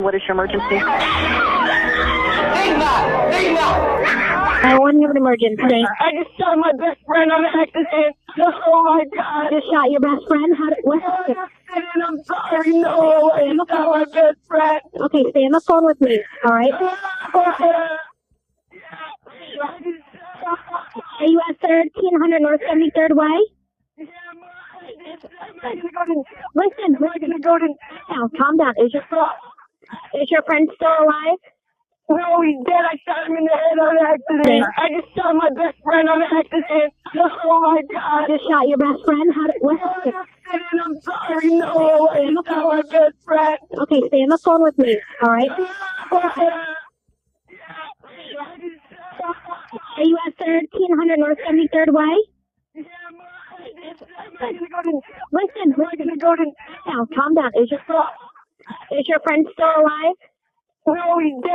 What is your emergency? I want you an emergency. I just shot my best friend on an accident. Oh my God. You shot your best friend? What happened? I'm sorry. No, I shot my best friend. Okay, stay on the phone with me, all right? Are you at 1300 North 73rd Way? Listen, now, calm down. Is your friend still alive? No, he's dead. I shot him in the head on an accident. I just shot my best friend on an accident. Oh my God. You shot your best friend? What happened? I'm sorry. No, I shot my best friend. Okay, stay on the phone with me, all right? Are you at 1300 North 73rd Way? Listen, now, calm down. Is your friend still alive? No, he's dead.